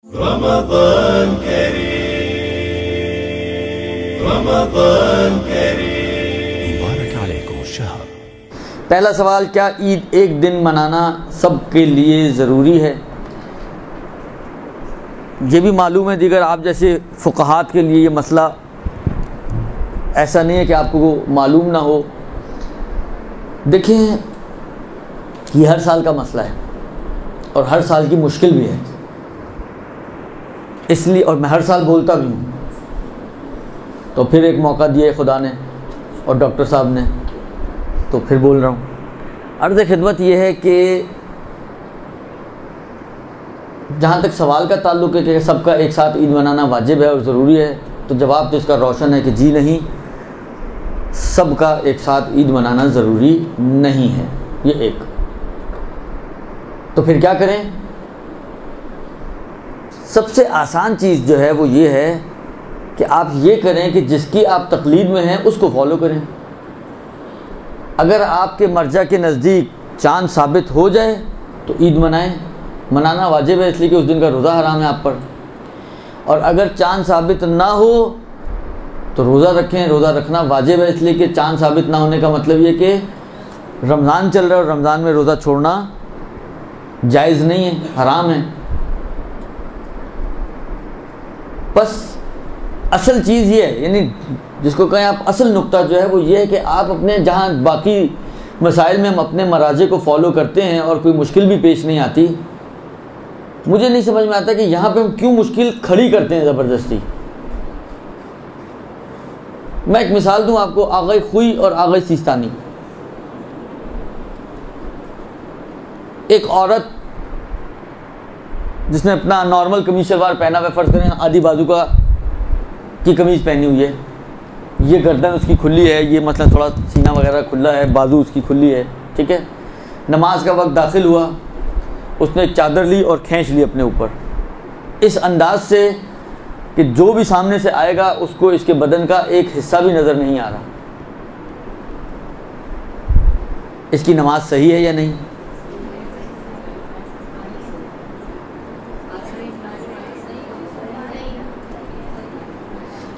रमज़ान करीम, रमज़ान करीम, मुबारक अलैकुम शहर। पहला सवाल, क्या ईद एक दिन मनाना सबके लिए ज़रूरी है? ये भी मालूम है दीगर आप जैसे फ़ुक़हात के लिए ये मसला ऐसा नहीं है कि आपको मालूम ना हो। देखें, ये हर साल का मसला है और हर साल की मुश्किल भी है, इसलिए और मैं हर साल बोलता भी हूँ। तो फिर एक मौका दिया है खुदा ने और डॉक्टर साहब ने, तो फिर बोल रहा हूँ। अर्ज़ खिदमत ये है कि जहाँ तक सवाल का ताल्लुक़ है कि सबका एक साथ ईद मनाना वाजिब है और ज़रूरी है, तो जवाब तो इसका रोशन है कि जी नहीं, सबका एक साथ ईद मनाना ज़रूरी नहीं है। ये एक। तो फिर क्या करें? सबसे आसान चीज़ जो है वो ये है कि आप ये करें कि जिसकी आप तक़लीद में हैं उसको फॉलो करें। अगर आपके मर्जा के नज़दीक चाँद साबित हो जाए तो ईद मनाएं। मनाना वाजिब है इसलिए कि उस दिन का रोज़ा हराम है आप पर। और अगर चाँद साबित ना हो तो रोज़ा रखें। रोज़ा रखना वाजिब है इसलिए कि चाँद साबित ना होने का मतलब ये कि रमज़ान चल रहा है और रमज़ान में रोज़ा छोड़ना जायज़ नहीं है, हराम है। बस असल चीज़ ये है, यानी जिसको कहें आप असल नुक्ता जो है वो ये है कि आप अपने जहाँ बाकी मसाइल में हम अपने मराजे को फॉलो करते हैं और कोई मुश्किल भी पेश नहीं आती, मुझे नहीं समझ में आता कि यहाँ पे हम क्यों मुश्किल खड़ी करते हैं ज़बरदस्ती। मैं एक मिसाल दूँ आपको, आग़ाए खुई और आग़ाए सिस्तानी। एक औरत जिसने अपना नॉर्मल कमीज शलवार पहना हुआ, फ़र्ज़ करें आधी बाजू की कमीज़ पहनी हुई है, ये गर्दन उसकी खुली है, ये मतलब थोड़ा सीना वगैरह खुला है, बाजू उसकी खुली है, ठीक है। नमाज का वक्त दाखिल हुआ, उसने एक चादर ली और खींच ली अपने ऊपर, इस अंदाज से कि जो भी सामने से आएगा उसको इसके बदन का एक हिस्सा भी नज़र नहीं आ रहा। इसकी नमाज सही है या नहीं?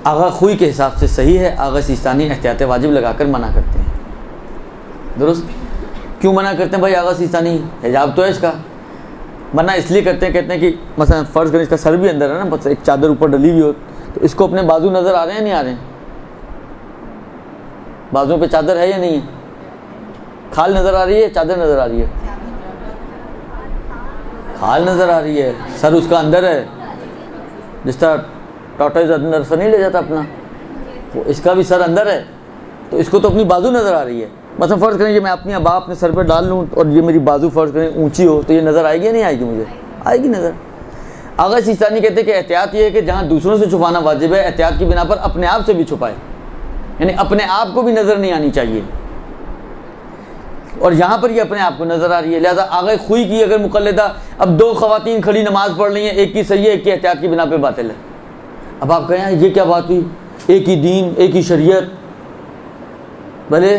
आगा खुई के हिसाब से सही है। आगा सिस्तानी एहतियात वाजिब लगाकर मना करते हैं। दुरुस्त? क्यों मना करते हैं भाई? आगा सिस्तानी हिजाब तो है इसका, मना इसलिए करते हैं, कहते हैं कि मसलन फ़र्ज़ करें इसका सर भी अंदर है ना, बस एक चादर ऊपर डली हुई हो तो इसको अपने बाजू नज़र आ रहे हैं नहीं आ रहे हैं? बाजू पे चादर है या नहीं है? खाल नज़र आ रही है, चादर नज़र आ रही है? खाल नज़र आ रही है, सर उसका अंदर है। जिस तरह टॉर्टोइज अंदर से नहीं ले जाता अपना, वो इसका भी सर अंदर है, तो इसको तो अपनी बाजू नज़र आ रही है। मतलब फ़र्ज़ करें कि मैं अपनी अबा अपने सर पर डाल लूँ और ये मेरी बाजू फ़र्ज़ करें ऊंची हो, तो ये नज़र आएगी या नहीं आएगी? मुझे आएगी नज़र। आगा सिस्तानी कहते हैं कि एहतियात ये है कि जहाँ दूसरों से छुपाना वाजिब है, एहतियात की बिना पर अपने आप से भी छुपाए, यानी अपने आप को भी नज़र नहीं आनी चाहिए, और यहाँ पर ये अपने आप को नज़र आ रही है। लिहाजा आगे खुई की अगर मुक़ल्लिदा, अब दो ख़वातीन खड़ी नमाज़ पढ़ रही हैं, एक की सही है, एक की एहतियात की बिना पर बातिल है। अब आप कहें ये क्या बात हुई? एक ही दीन, एक ही शरीयत, भले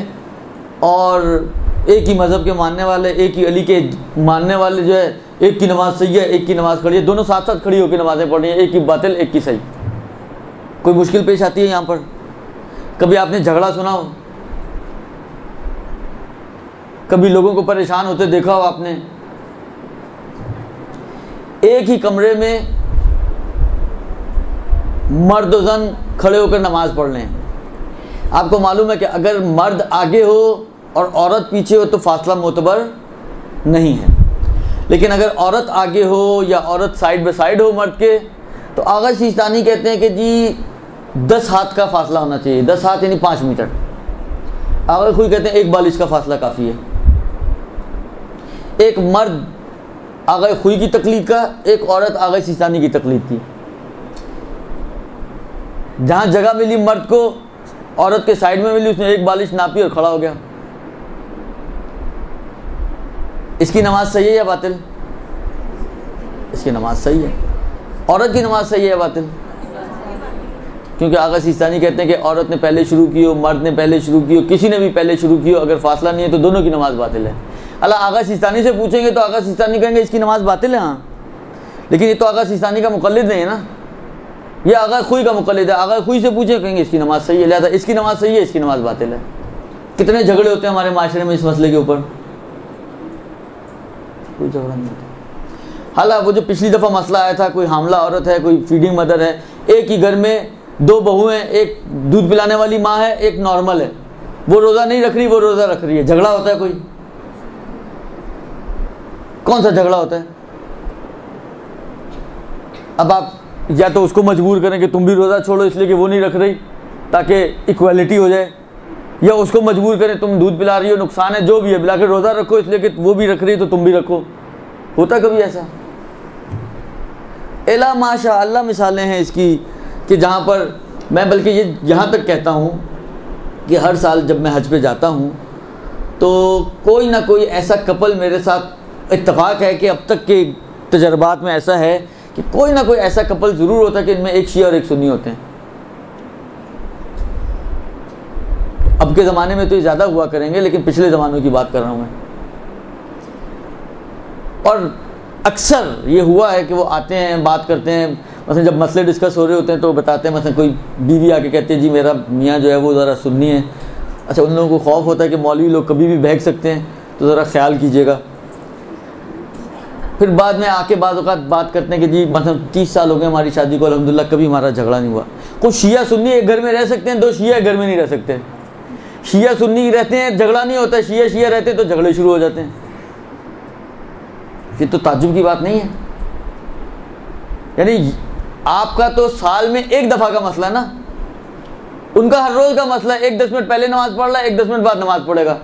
और एक ही मज़हब के मानने वाले, एक ही अली के मानने वाले जो है, एक की नमाज़ सही है, एक की नमाज़ खड़ी है, दोनों साथ साथ खड़ी होकर नमाज़ें पढ़ रही हैं, एक की बातिल, एक की सही। कोई मुश्किल पेश आती है यहाँ पर? कभी आपने झगड़ा सुना हो? कभी लोगों को परेशान होते देखा हो आपने? एक ही कमरे में मर्द और ज़न खड़े होकर नमाज़ पढ़ लें। आपको मालूम है कि अगर मर्द आगे हो और औरत पीछे हो तो फासला मोतबर नहीं है, लेकिन अगर औरत आगे हो या औरत साइड बाय साइड हो मर्द के, तो आगा सिस्तानी कहते हैं कि जी 10 हाथ का फासला होना चाहिए। 10 हाथ यानी 5 मीटर। आगा खुई कहते हैं 1 बालिश का फासला काफ़ी है। एक मर्द आगा खुई की तकलीद का, एक औरत आगा सिस्तानी की तकलीद की। जहाँ जगह मिली मर्द को, औरत के साइड में मिली, उसने 1 बालिश नापी और खड़ा हो गया। इसकी नमाज सही है या बातिल? इसकी नमाज सही है। औरत की नमाज सही है या बातिल? क्योंकि आगा सिस्तानी कहते हैं कि औरत ने पहले शुरू की हो, मर्द ने पहले शुरू की हो, किसी ने भी पहले शुरू की हो, अगर फासला नहीं है तो दोनों की नमाज बातिल है। अल्लाह आगा सिस्तानी से पूछेंगे तो आगा सिस्तानी कहेंगे इसकी नमाज बातिल है। हाँ, लेकिन ये तो आगा सिस्तानी का मुक़ल्लिद नहीं है ना, ये आगा खुई का मुक़ल्लिद है। आगा खुई से पूछे कहेंगे इसकी नमाज़ सही है, लिहाजा इसकी नमाज़ सही है, इसकी नमाज़ बातिल है। कितने झगड़े होते हैं हमारे माशरे में इस मसले के ऊपर, कोई झगड़ा नहीं होता। हालांकि वो जो पिछली दफ़ा मसला आया था, कोई हामला औरत है, कोई फीडिंग मदर है, एक ही घर में 2 बहू हैं, एक दूध पिलाने वाली माँ है, एक नॉर्मल है, वो रोज़ा नहीं रख रही, वो रोज़ा रख रही है, झगड़ा होता है? कोई कौन सा झगड़ा होता है? अब आप या तो उसको मजबूर करें कि तुम भी रोज़ा छोड़ो इसलिए कि वो नहीं रख रही ताकि इक्वालिटी हो जाए, या उसको मजबूर करें तुम दूध पिला रही हो, नुकसान है जो भी है, बिला के रोज़ा रखो इसलिए कि वो भी रख रही है तो तुम भी रखो। होता कभी ऐसा? एला माशा अल्लाह मिसालें हैं इसकी कि जहाँ पर मैं बल्कि ये यहाँ तक कहता हूँ कि हर साल जब मैं हज पे जाता हूँ तो कोई ना कोई ऐसा कपल मेरे साथ इत्तेफाक है कि अब तक के तजर्बात में ऐसा है कि कोई ना कोई ऐसा कपल ज़रूर होता है कि इनमें एक शिया और एक सुन्नी होते हैं। अब के ज़माने में तो ये ज़्यादा हुआ करेंगे, लेकिन पिछले ज़मानों की बात कर रहा हूँ मैं। और अक्सर ये हुआ है कि वो आते हैं, बात करते हैं, मतलब जब मसले डिस्कस हो रहे होते हैं तो बताते हैं, मतलब कोई बीवी आके कहती है जी मेरा मियाँ जो है वो ज़रा सुन्नी है। अच्छा, उन लोगों को खौफ होता है कि मौलवी लोग कभी भी बहक सकते हैं, तो ज़रा ख्याल कीजिएगा। फिर बाद में आके बाद औक़ात बात करते हैं कि जी मतलब 30 साल हो गए हमारी शादी को, अल्हम्दुलिल्लाह कभी हमारा झगड़ा नहीं हुआ। कुछ शिया सुन्नी एक घर में रह सकते हैं, 2 शिया एक घर में नहीं रह सकते। शिया सुन्नी रहते हैं झगड़ा नहीं होता, शिया शिया रहते हैं तो झगड़े शुरू हो जाते हैं। ये तो ताज्जुब की बात नहीं है। यानी आपका तो साल में एक दफ़ा का मसला है ना, उनका हर रोज़ का मसला है। एक 10 मिनट पहले नमाज़ पढ़ रहा है, एक 10 मिनट बाद नमाज़ पढ़ेगा,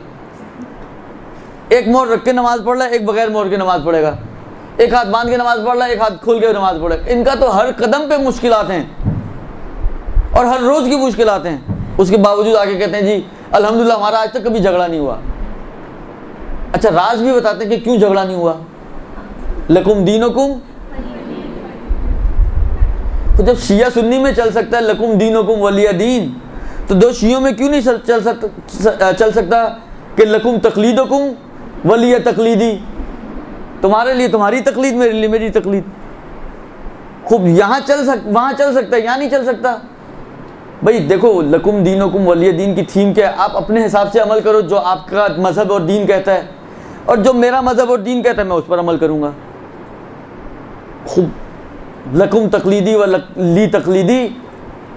एक मोहर रख के नमाज़ पढ़ रहा है, एक बगैर मोहर के नमाज़ पढ़ेगा, एक हाथ बांध के नमाज़ पढ़ रहा है, एक हाथ खोल के नमाज़ पढ़ेगा। इनका तो हर कदम पे मुश्किलात हैं और हर रोज़ की मुश्किलात हैं। उसके बावजूद आके कहते हैं जी अल्हम्दुलिल्लाह हमारा आज तक कभी झगड़ा नहीं हुआ। अच्छा, राज भी बताते हैं कि क्यों झगड़ा नहीं हुआ। लकुम दीनुकुम, तो जब शिया सुन्नी में चल सकता है लकुम दीनुकुम वलिया दीन, तो 2 शियों में क्यों नहीं चल सकता कि लकुम तकलीदुकुम वलिया तकलीदी, तुम्हारे लिए तुम्हारी तकलीद, मेरे लिए मेरी तकलीद। खूब यहाँ वहाँ चल सकता है, यहाँ नहीं चल सकता। भाई देखो, लकुम दीनुकुम वलिया दीन की थीम क्या है? आप अपने हिसाब से अमल करो जो आपका मज़हब और दीन कहता है, और जो मेरा मज़हब और दीन कहता है मैं उस पर अमल करूँगा। खूब लकुम तकलीदी व ली तकलीदी,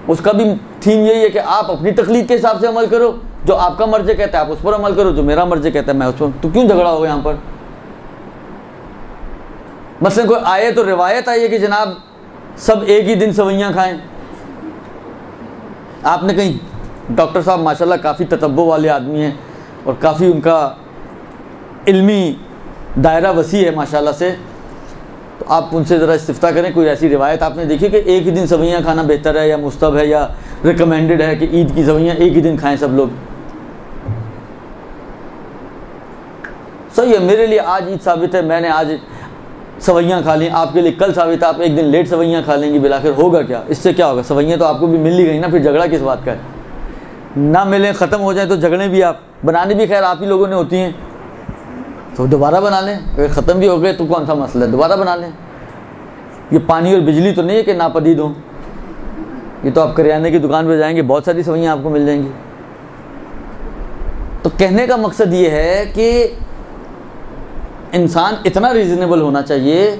उसका भी थीम यही है कि आप अपनी तकलीद के हिसाब से अमल करो, जो आपका मर्ज़ कहता है आप उस पर अमल करो, जो मेरा मर्ज़ कहता है मैं उस पर। तो क्यों झगड़ा होगा यहाँ पर? मसलन कोई आए तो रिवायत आई है कि जनाब सब एक ही दिन सवैयाँ खाएं। आपने कहीं डॉक्टर साहब माशाल्लाह काफ़ी ततब्बो वाले आदमी हैं और काफ़ी उनका इल्मी दायरा वसी है माशाल्लाह से, तो आप उनसे ज़रा इस्तिफ्ता करें, कोई ऐसी रिवायत आपने देखी कि एक ही दिन सवैयाँ खाना बेहतर है या मुस्तहब है या रिकमेंडेड है कि ईद की सवैयाँ एक ही दिन खाएं सब लोग? सही है, मेरे लिए आज ईद साबित है, मैंने आज सवैयाँ खा ली, आपके लिए कल साबित है आप एक दिन लेट सवैयाँ खा लेंगी, बिलाखिर होगा क्या? इससे क्या होगा? सवैयाँ तो आपको भी मिल ही गई ना, फिर झगड़ा किस बात का है? ना मिले, ख़त्म हो जाए तो झगड़े भी आप बनाने भी खैर आप ही लोगों ने होती हैं, तो दोबारा बना लें। अगर ख़त्म भी हो गए तो कौन सा मसला है, दोबारा बना लें। ये पानी और बिजली तो नहीं है कि नापदीद हो, ये तो आप करियाने की दुकान पर जाएंगे बहुत सारी सवैयाँ आपको मिल जाएंगी। तो कहने का मकसद ये है कि इंसान इतना रीज़नेबल होना चाहिए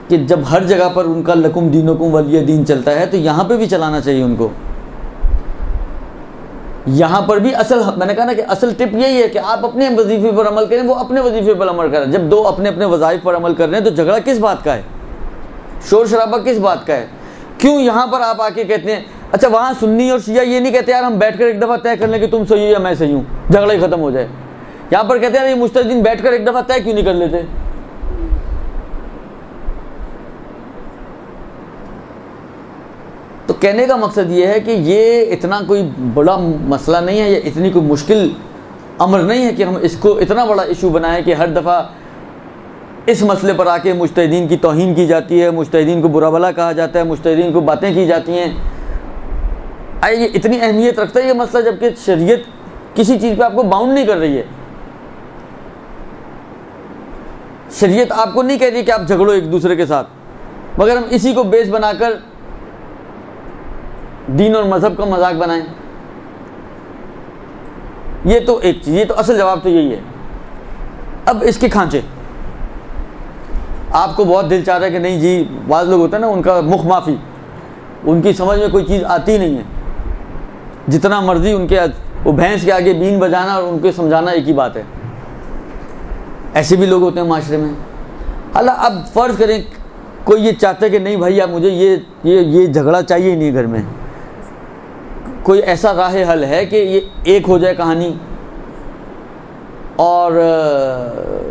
कि जब हर जगह पर उनका लकुम दीनुकुम वलिया दीन चलता है तो यहाँ पे भी चलाना चाहिए उनको। यहाँ पर भी असल, मैंने कहा ना कि असल टिप यही है कि आप अपने वजीफे पर अमल करें, वो अपने वजीफे पर अमल करें। जब 2 अपने अपने वज़ाइफ पर अमल कर रहे हैं तो झगड़ा किस बात का है, शोर शराबा किस बात का है? क्यों यहाँ पर आप आके कहते हैं? अच्छा, वहाँ सुन्नी और शिया ये नहीं कहते यार हम बैठकर एक दफ़ा तय कर लें कि तुम सही हो या मैं सही हूँ, झगड़ा ही ख़त्म हो जाए। यहाँ पर कहते हैं ये मुस्तहिदीन बैठकर एक दफ़ा तय क्यों नहीं कर लेते? तो कहने का मकसद ये है कि ये इतना कोई बड़ा मसला नहीं है, ये इतनी कोई मुश्किल अमर नहीं है कि हम इसको इतना बड़ा इशू बनाएं कि हर दफ़ा इस मसले पर आके मुजतहिदीन की तौहीन की जाती है, मुजतहिदीन को बुरा भला कहा जाता है, मुजतहिदीन को बातें की जाती हैं। ये इतनी अहमियत रखता है ये मसला, जबकि शरीयत किसी चीज़ पे आपको बाउंड नहीं कर रही है। शरीयत आपको नहीं कह रही कि आप झगड़ो एक दूसरे के साथ, मगर हम इसी को बेस बनाकर दीन और मज़हब का मजाक बनाएं, ये तो एक चीज़, ये तो असल जवाब तो यही है। अब इसके खांचे, आपको बहुत दिल चाह रहा है कि नहीं जी, बाज़ लोग होते हैं ना उनका मुख माफ़ी, उनकी समझ में कोई चीज़ आती नहीं है, जितना मर्जी उनके वो भैंस के आगे बीन बजाना और उनको समझाना एक ही बात है। ऐसे भी लोग होते हैं माशरे में। अल्लाह, अब फ़र्ज़ करें कोई ये चाहता है कि नहीं भाई आप मुझे ये झगड़ा चाहिए ही नहीं घर में, कोई ऐसा राह हल है कि ये एक हो जाए कहानी और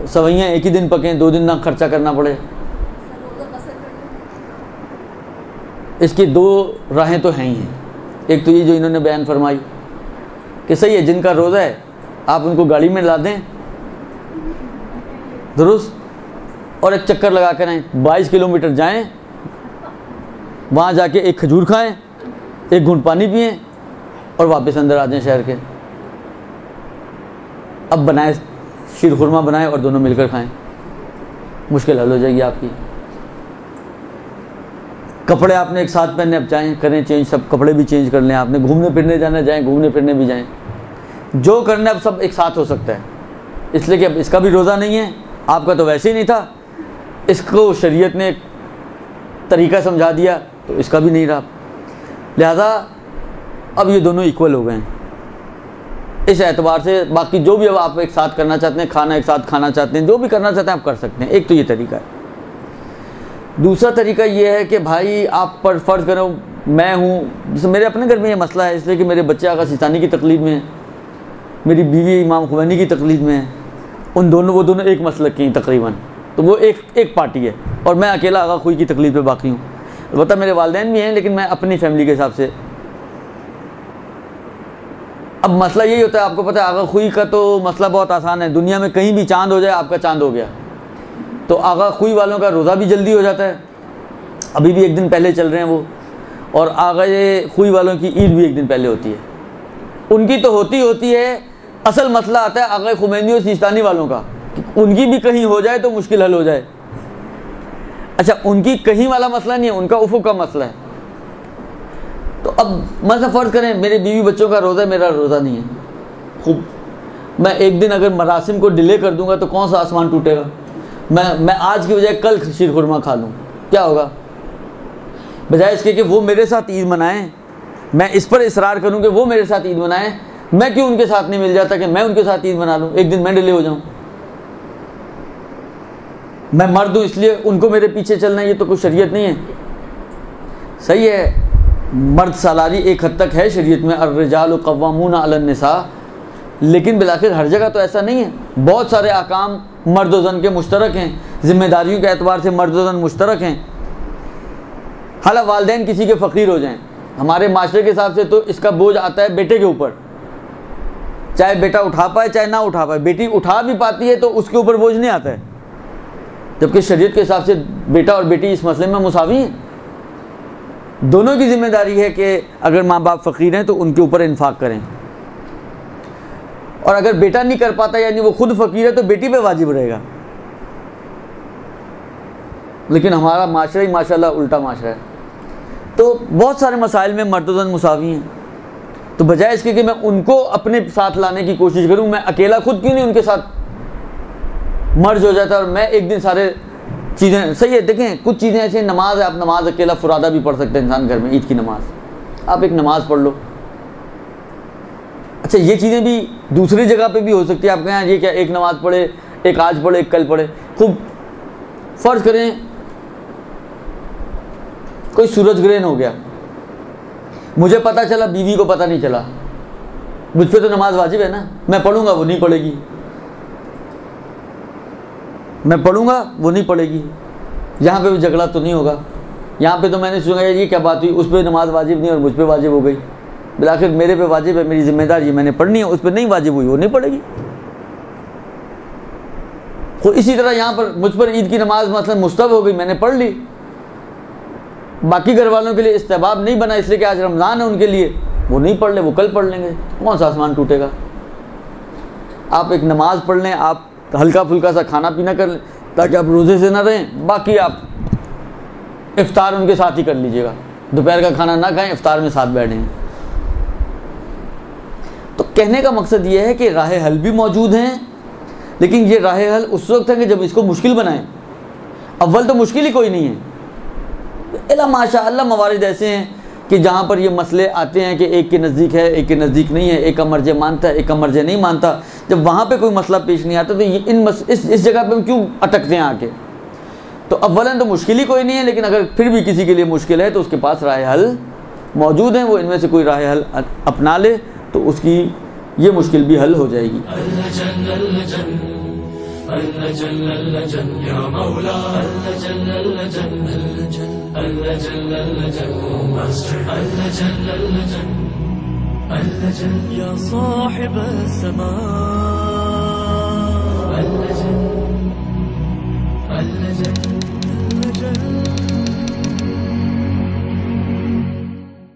सवैयाँ एक ही दिन पकें, 2 दिन ना खर्चा करना पड़े। इसकी 2 राहें तो हैं ही हैं। एक तो ये जो इन्होंने बयान फरमाई कि सही है, जिनका रोज़ा है आप उनको गाड़ी में ला दें दुरुस्त, और एक चक्कर लगा कर आएँ, 22 किलोमीटर जाएं, वहाँ जाके एक खजूर खाएं, एक घूंट पानी पिएं और वापस अंदर आ जाएं शहर के। अब बनाए शीर खुरमा बनाएं और दोनों मिलकर खाएं, मुश्किल हल हो जाएगी आपकी। कपड़े आपने एक साथ पहनने, अब चाहें करें चेंज, सब कपड़े भी चेंज कर लें। आपने घूमने फिरने जाना, जाएं घूमने फिरने भी जाएं, जो करना अब सब एक साथ हो सकता है। इसलिए कि अब इसका भी रोज़ा नहीं है, आपका तो वैसे ही नहीं था, इसको शरीयत ने एक तरीका समझा दिया तो इसका भी नहीं रहा, लिहाजा अब ये दोनों इक्वल हो गए हैं इस एतबार से। बाकी जो भी अब आप एक साथ करना चाहते हैं, खाना एक साथ खाना चाहते हैं, जो भी करना चाहते हैं आप कर सकते हैं। एक तो ये तरीका है। दूसरा तरीका ये है कि भाई आप पर फ़र्ज़ करो मैं हूँ, जैसे मेरे अपने घर में ये मसला है, इसलिए कि मेरे बच्चे आगा सिस्तानी की तकलीद में हैं, मेरी बीवी इमाम खुमैनी की तकलीद में है, वो दोनों एक मसलक की हैं तकरीबन, तो वो एक पार्टी है और मैं अकेला आगा खुई की तकलीफ पे बाकी हूँ। अलबत्ता मेरे वालिदैन भी हैं, लेकिन मैं अपनी फैमिली के हिसाब से। अब मसला यही होता है, आपको पता है आगा खुई का तो मसला बहुत आसान है, दुनिया में कहीं भी चांद हो जाए आपका चांद हो गया। तो आगा खुई वालों का रोज़ा भी जल्दी हो जाता है, अभी भी एक दिन पहले चल रहे हैं वो, और आगा खुई वालों की ईद भी एक दिन पहले होती है। उनकी तो होती है, असल मसला आता है आगा खुमैनी और सिस्तानी वालों का, उनकी भी कहीं हो जाए तो मुश्किल हल हो जाए। अच्छा, उनकी कहीं वाला मसला नहीं है, उनका उफुक का मसला है। तो अब मतलब फ़र्ज़ करें मेरे बीवी बच्चों का रोज़ा है, मेरा रोज़ा नहीं है, खूब मैं एक दिन अगर मरासिम को डिले कर दूंगा तो कौन सा आसमान टूटेगा। मैं आज की बजाय कल शीर खुरमा खा लूँ, क्या होगा? बजाय इसके कि वो मेरे साथ ईद मनाएं, मैं इस पर इसरार करूँ कि वो मेरे साथ ईद मनाएं, मैं क्यों उनके साथ नहीं मिल जाता कि मैं उनके साथ ईद मना लूँ, एक दिन मैं डिले हो जाऊँ। मैं मर्द हूँ इसलिए उनको मेरे पीछे चलना, ये तो कोई शरीयत नहीं है। सही है, मर्द सालारी एक हद तक है शरीयत में, अर्रिजालु क़व्वामूना अलन निसा, लेकिन बिलाखिर हर जगह तो ऐसा नहीं है। बहुत सारे अहकाम मर्द व ज़न के मुश्तरक हैं, ज़िम्मेदारियों के एतबार से मर्द व ज़न मुश्तरक हैं। हालांकि वालिदैन किसी के फ़कीर हो जाएं, हमारे माशरे के हिसाब से तो इसका बोझ आता है बेटे के ऊपर, चाहे बेटा उठा पाए चाहे ना उठा पाए। बेटी उठा भी पाती है तो उसके ऊपर बोझ नहीं आता है, जबकि शरीयत के हिसाब से बेटा और बेटी इस मसले में मुसावी हैं। दोनों की जिम्मेदारी है कि अगर माँ बाप फ़कीर हैं तो उनके ऊपर इन्फाक करें, और अगर बेटा नहीं कर पाता यानी वो खुद फ़कीर है तो बेटी पे वाजिब रहेगा। लेकिन हमारा माशरा ही माशाल्लाह उल्टा माशरा है, तो बहुत सारे मसाइल में मर्द व ज़न मुसावी हैं। तो बजाय इसके कि मैं उनको अपने साथ लाने की कोशिश करूं, मैं अकेला खुद क्यों नहीं उनके साथ मर्ज हो जाता और मैं एक दिन सारे चीज़ें। सही है, देखें कुछ चीज़ें ऐसी, नमाज है, आप नमाज अकेला फुरादा भी पढ़ सकते हैं इंसान घर में, ईद की नमाज आप एक नमाज पढ़ लो। अच्छा, ये चीज़ें भी दूसरी जगह पे भी हो सकती है। आपके यहाँ ये क्या, एक नमाज पढ़े, एक आज पढ़े, एक कल पढ़े। खूब फ़र्ज़ करें कोई सूरज ग्रहण हो गया, मुझे पता चला, बीवी को पता नहीं चला, मुझ पे तो नमाज वाजिब है ना, मैं पढ़ूंगा वो नहीं पढ़ेगी, मैं पढ़ूंगा वो नहीं पढ़ेगी। यहाँ पे भी झगड़ा तो नहीं होगा, यहाँ पे तो मैंने सुना ये क्या बात हुई, उस पर नमाज वाजिब नहीं और मुझ पे वाजिब हो गई, बिलाखिर मेरे पे वाजिब है, मेरी जिम्मेदारी मैंने पढ़नी है, उस पर नहीं वाजिब हुई, वो नहीं पढ़ेगी। तो इसी तरह यहाँ पर मुझ पर ईद की नमाज मसलन मुस्तहब हो गई, मैंने पढ़ ली, बाकी घर वालों के लिए इस्तेहबाब नहीं बना इसलिए कि आज रमज़ान है उनके लिए, वो नहीं पढ़ ले, वो कल पढ़ लेंगे, कौन सा आसमान टूटेगा। आप एक नमाज पढ़ लें, आप हल्का फुल्का सा खाना पीना कर लें ताकि आप रोज़े से ना रहें, बाकी आप इफ्तार उनके साथ ही कर लीजिएगा, दोपहर का खाना ना खाएं, इफ्तार में साथ बैठें। तो कहने का मकसद ये है कि राह हल भी मौजूद हैं, लेकिन ये राह हल उस वक्त है कि जब इसको मुश्किल बनाएं। अव्वल तो मुश्किल ही कोई नहीं है, अल्लाह माशाअल्लाह मवारिद ऐसे हैं कि जहाँ पर ये मसले आते हैं कि एक के नज़दीक है, एक के नज़दीक नहीं है, एक का मर्ज़ मानता है, एक का मर्ज़ नहीं मानता। जब वहाँ पे कोई मसला पेश नहीं आता तो ये इस जगह पे हम क्यों अटकते हैं आके। तो अव्वलन तो मुश्किल ही कोई नहीं है, लेकिन अगर फिर भी किसी के लिए मुश्किल है तो उसके पास राह हल मौजूद हैं, वो इनमें से कोई राह हल अपना ले तो उसकी ये मुश्किल भी हल हो जाएगी। या साहिब समा